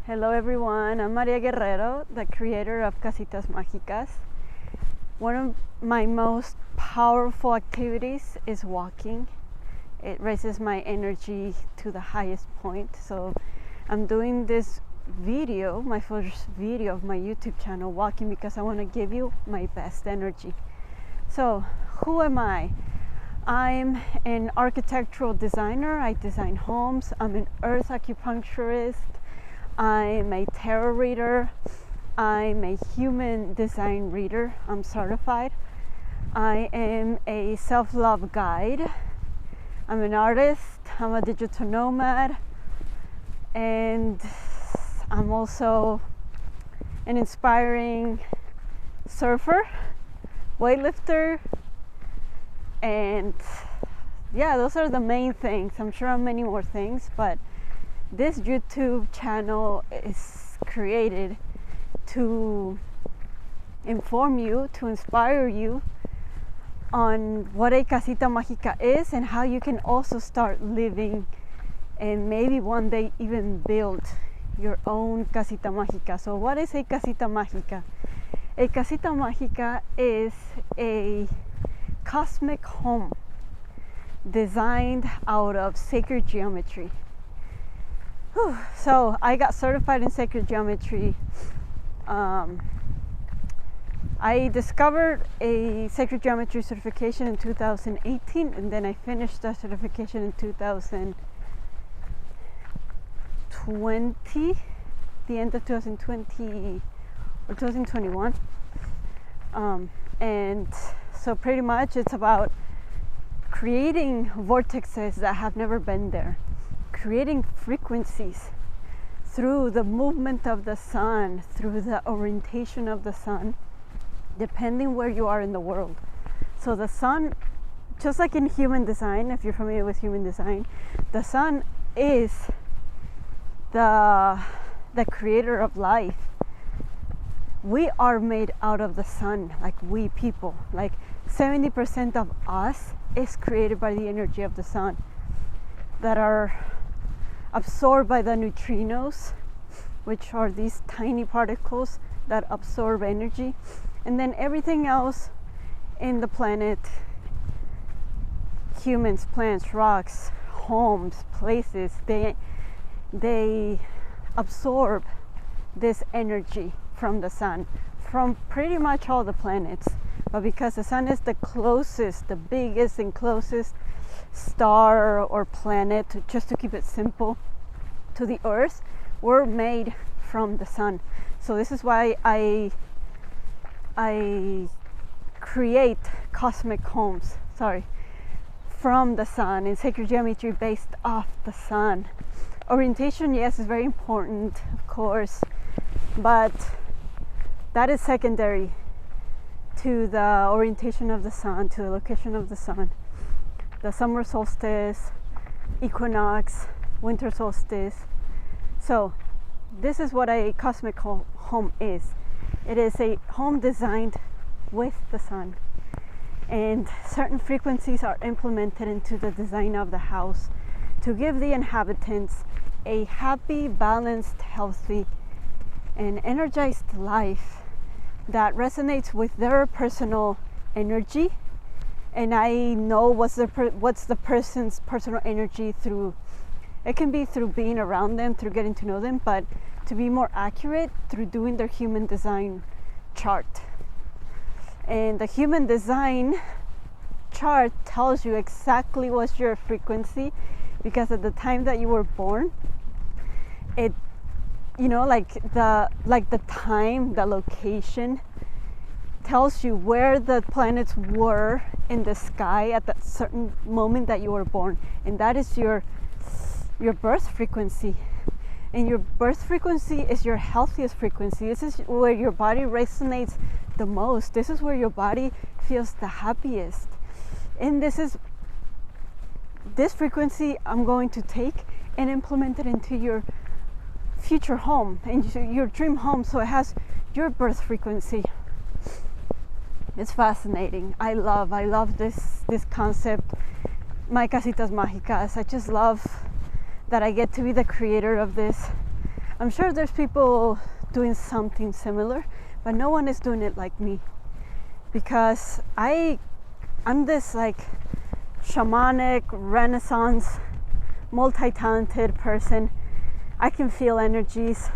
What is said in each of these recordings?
Hello everyone, I'm Maria Guerrero, the creator of Casitas Magicas. One of my most powerful activities is walking. It raises my energy to the highest point. So I'm doing this video, my first video of my YouTube channel, walking, because I want to give you my best energy. So who am I? I'm an architectural designer. I design homes. I'm an earth acupuncturist. I'm a tarot reader. I'm a human design reader. I'm certified. I am a self-love guide. I'm an artist. I'm a digital nomad. And I'm also an inspiring surfer, weightlifter. And yeah, those are the main things. I'm sure I'm many more things, but this YouTube channel is created to inform you, to inspire you on what a casita mágica is and how you can also start living and maybe one day even build your own casita mágica. So what is a casita mágica? A casita mágica is a cosmic home designed out of sacred geometry. So I got certified in sacred geometry. I discovered a sacred geometry certification in 2018, and then I finished the certification in 2020, the end of 2020 or 2021. And so pretty much it's about creating vortexes that have never been there, creating frequencies through the movement of the sun, through the orientation of the sun, depending where you are in the world. So the sun, just like in human design, if you're familiar with human design, the sun is the creator of life. We are made out of the sun, like we people. Like 70% of us is created by the energy of the sun, that are absorbed by the neutrinos, which are these tiny particles that absorb energy. And then everything else in the planet, humans, plants, rocks, homes, places, they absorb this energy from the sun, from pretty much all the planets. But because the sun is the closest, the biggest and closest star or planet, just to keep it simple, to the earth, we're made from the sun. So this is why I create cosmic homes, from the sun, in sacred geometry based off the sun. Orientation, yes, is very important, of course, but that is secondary to the orientation of the sun, to the location of the sun. The summer solstice, equinox, winter solstice. So this is what a cosmic home is. It is a home designed with the sun, and certain frequencies are implemented into the design of the house to give the inhabitants a happy, balanced, healthy, and energized life that resonates with their personal energy. And I know what's the person's personal energy through. It can be through being around them, through getting to know them, but to be more accurate, through doing their human design chart. And the human design chart tells you exactly what's your frequency, because at the time that you were born, it, like the time, the location tells you where the planets were in the sky at that certain moment that you were born, and that is your birth frequency. And your birth frequency is your healthiest frequency. This is where your body resonates the most. This is where your body feels the happiest. And this frequency I'm going to take and implement it into your future home and your dream home, so it has your birth frequency. It's fascinating. I love this concept, my Casitas Magicas. I just love that I get to be the creator of this. I'm sure there's people doing something similar, but no one is doing it like me, because I'm this like shamanic renaissance multi-talented person. I can feel energies,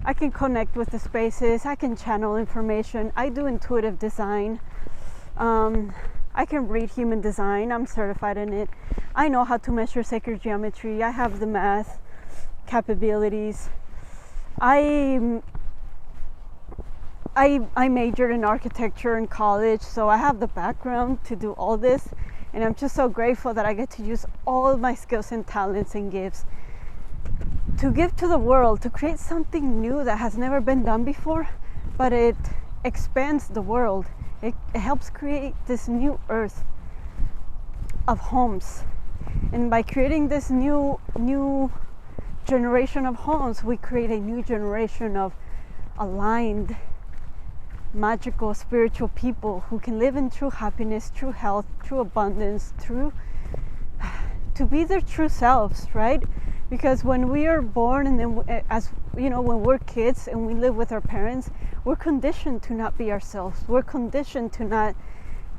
I can connect with the spaces, I can channel information, I do intuitive design, I can read human design, I'm certified in it, I know how to measure sacred geometry, I have the math capabilities. I majored in architecture in college, so I have the background to do all this, and I'm just so grateful that I get to use all my skills and talents and gifts to give to the world, to create something new that has never been done before, but it expands the world. It helps create this new earth of homes, and by creating this new generation of homes, we create a new generation of aligned, magical, spiritual people who can live in true happiness, true health, true abundance, to be their true selves, right? Because when we are born, and then as you know, when we're kids and we live with our parents, we're conditioned to not be ourselves. We're conditioned to not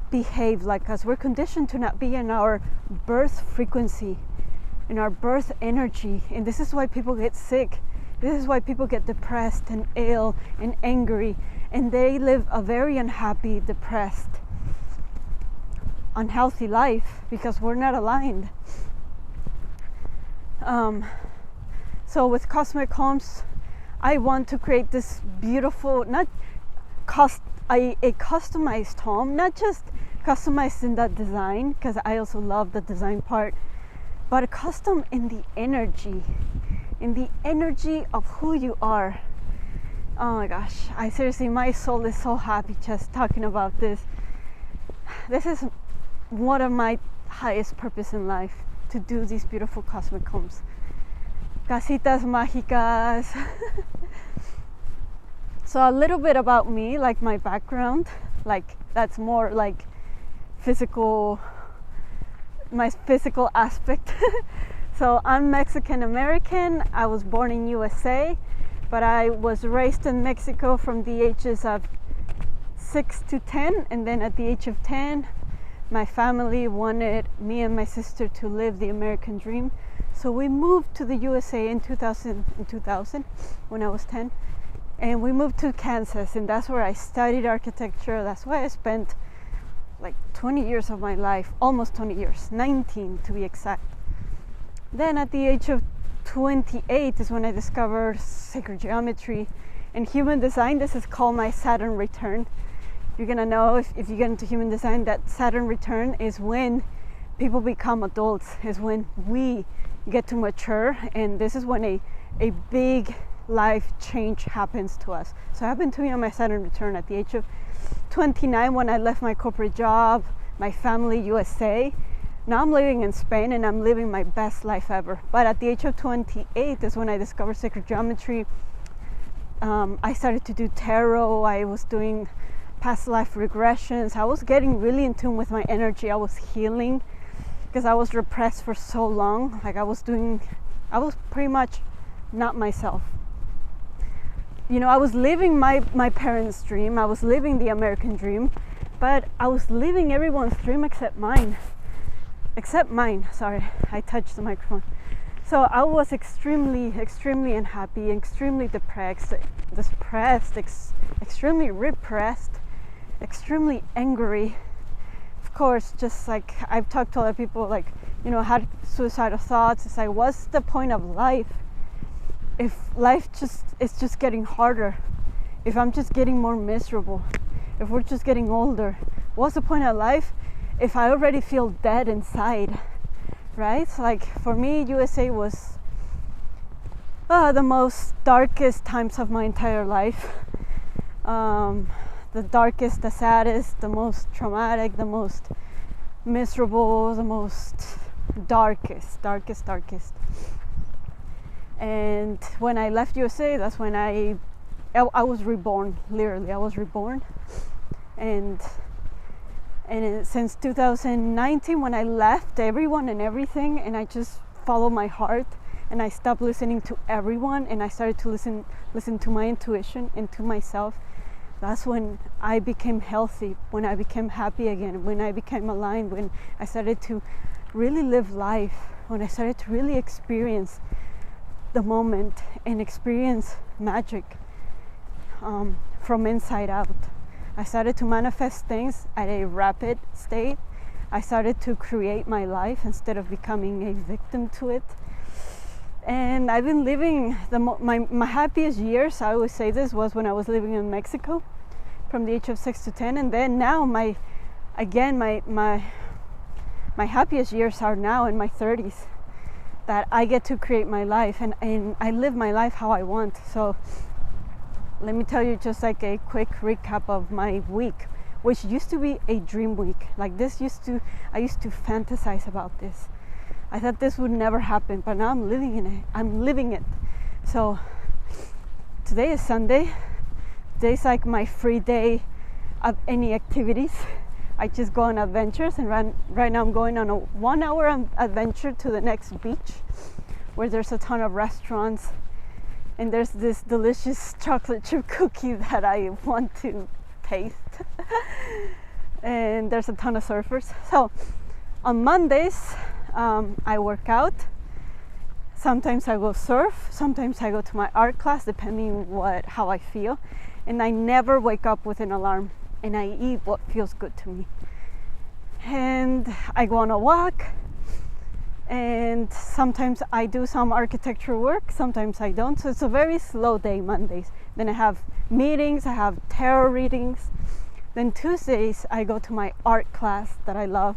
behave like us. We're conditioned to not be in our birth frequency, in our birth energy. And this is why people get sick. This is why people get depressed and ill and angry, and they live a very unhappy, depressed, unhealthy life, because we're not aligned. So with Cosmic Homes, I want to create this beautiful, a customized home, not just customized in that design, because I also love the design part, but custom in the energy of who you are. Oh my gosh, I seriously, my soul is so happy just talking about this. This is one of my highest purpose in life, to do these beautiful cosmic homes. Casitas, Magicas. So a little bit about me, like my background, like that's more like my physical aspect. So I'm Mexican American. I was born in USA, but I was raised in Mexico from the ages of 6 to 10, and then at the age of 10, my family wanted me and my sister to live the American dream. So we moved to the USA in 2000 when I was 10, and we moved to Kansas, and that's where I studied architecture. That's why I spent like 20 years of my life, almost 20 years, 19 to be exact. Then at the age of 28 is when I discovered sacred geometry and human design. This is called my Saturn return. You're gonna know if you get into human design that Saturn return is when people become adults, is when we get to mature, and this is when a big life change happens to us. So it happened to me on my Saturn return at the age of 29, when I left my corporate job, my family, USA. Now I'm living in Spain and I'm living my best life ever. But at the age of 28 is when I discovered sacred geometry. I started to do tarot. I was doing past life regressions. I was getting really in tune with my energy. I was healing because I was repressed for so long. Like I was pretty much not myself. You know, I was living my parents' dream. I was living the American dream, but I was living everyone's dream except mine. Sorry, I touched the microphone. So I was extremely unhappy, extremely depressed, extremely repressed, extremely angry. Of course, just like I've talked to other people, like, you know, had suicidal thoughts. It's like, what's the point of life if life is just getting harder? If I'm just getting more miserable? If we're just getting older? What's the point of life if I already feel dead inside, right? So like for me, USA was the most darkest times of my entire life. The darkest, the saddest, the most traumatic, the most miserable, the most darkest. And when I left USA, that's when I was reborn. Literally, I was reborn. And since 2019, when I left everyone and everything, and I just followed my heart, and I stopped listening to everyone, and I started to listen to my intuition and to myself, that's when I became healthy, when I became happy again, when I became aligned, when I started to really live life, when I started to really experience the moment and experience magic from inside out. I started to manifest things at a rapid state. I started to create my life instead of becoming a victim to it. And I've been living my happiest years, I always say this, was when I was living in Mexico from the age of 6 to 10. And then now my happiest years are now in my 30s, that I get to create my life, and I live my life how I want. So let me tell you just like a quick recap of my week, which used to be a dream week. Like I used to fantasize about this. I thought this would never happen, but now I'm living it. So today is Sunday. Today's like my free day of any activities. I just go on adventures, and right now I'm going on a 1 hour adventure to the next beach, where there's a ton of restaurants, and there's this delicious chocolate chip cookie that I want to taste. And there's a ton of surfers. So on Mondays, I work out. Sometimes I go surf. Sometimes I go to my art class, depending how I feel. And I never wake up with an alarm, and I eat what feels good to me. And I go on a walk, and sometimes I do some architecture work, sometimes I don't. So it's a very slow day, Mondays. Then I have meetings, I have tarot readings. Then Tuesdays I go to my art class that I love.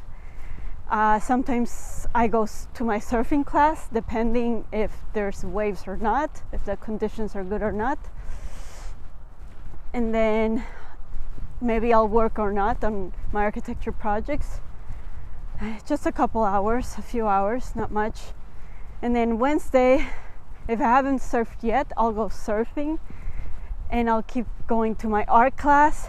Sometimes I go to my surfing class, depending if there's waves or not, if the conditions are good or not. And then maybe I'll work or not on my architecture projects. Just a few hours, not much. And then Wednesday, if I haven't surfed yet, I'll go surfing, and I'll keep going to my art class,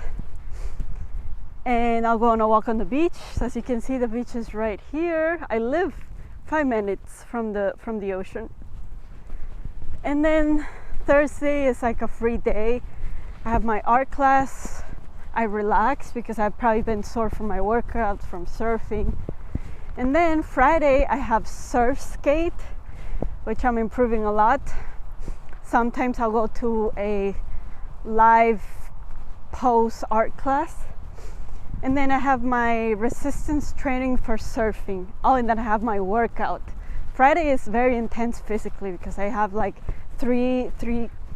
and I'll go on a walk on the beach. So as you can see, the beach is right here. I live 5 minutes from the ocean. And then Thursday is like a free day. I have my art class. I relax because I've probably been sore from my workouts, from surfing. And then Friday I have surf skate, which I'm improving a lot. Sometimes I'll go to a live pose art class. And then I have my resistance training for surfing. Oh, and then I have my workout. Friday is very intense physically because I have like three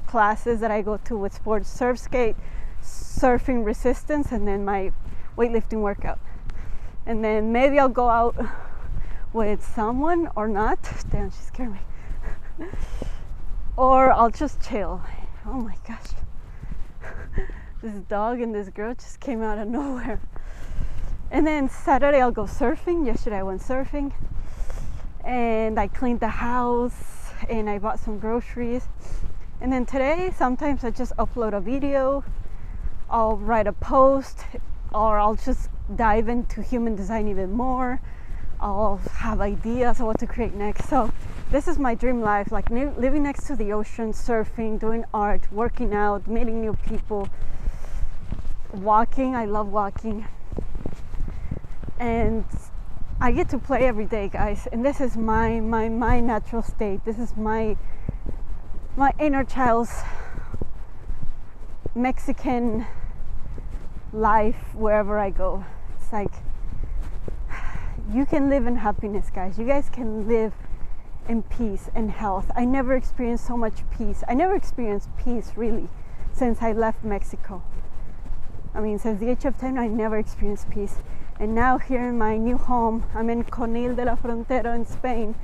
classes that I go to with sports: surf skate, surfing resistance, and then my weightlifting workout. And then maybe I'll go out with someone or not. Damn, she scared me. Or I'll just chill. Oh my gosh. This dog and this girl just came out of nowhere. And then Saturday I'll go surfing. Yesterday I went surfing, and I cleaned the house, and I bought some groceries. And then today, sometimes I just upload a video, I'll write a post, or I'll just dive into human design even more. I'll have ideas of what to create next. So this is my dream life, like living next to the ocean, surfing, doing art, working out, meeting new people, walking. I love walking. And I get to play every day, guys. And this is my natural state. This is my inner child's Mexican life wherever I go. It's like, you can live in happiness, guys. You guys can live in peace and health. I never experienced so much peace. I never experienced peace really since I left Mexico. I mean, since the age of 10, I never experienced peace. And now here in my new home, I'm in Conil de la Frontera in Spain.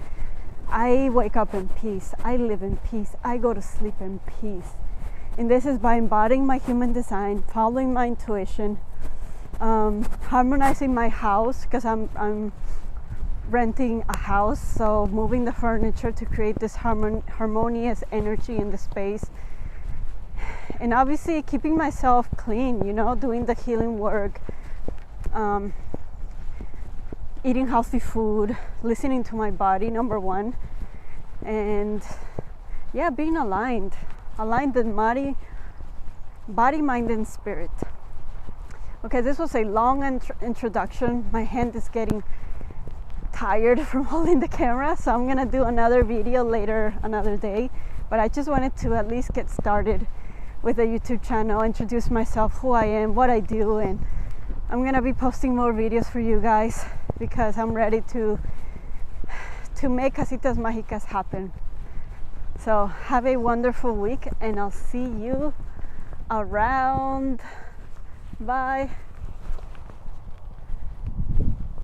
I wake up in peace. I live in peace. I go to sleep in peace. And this is by embodying my human design, following my intuition, harmonizing my house, because I'm renting a house, so moving the furniture to create this harmonious energy in the space. And obviously keeping myself clean, doing the healing work, eating healthy food, listening to my body, number one. and yeah, being aligned in body, mind, and spirit. Okay, this was a long introduction. My hand is getting tired from holding the camera, so I'm gonna do another video later, another day. But I just wanted to at least get started with a YouTube channel, introduce myself, who I am, what I do, and I'm gonna be posting more videos for you guys because I'm ready to make Casitas Magicas happen. So have a wonderful week, and I'll see you around. Bye.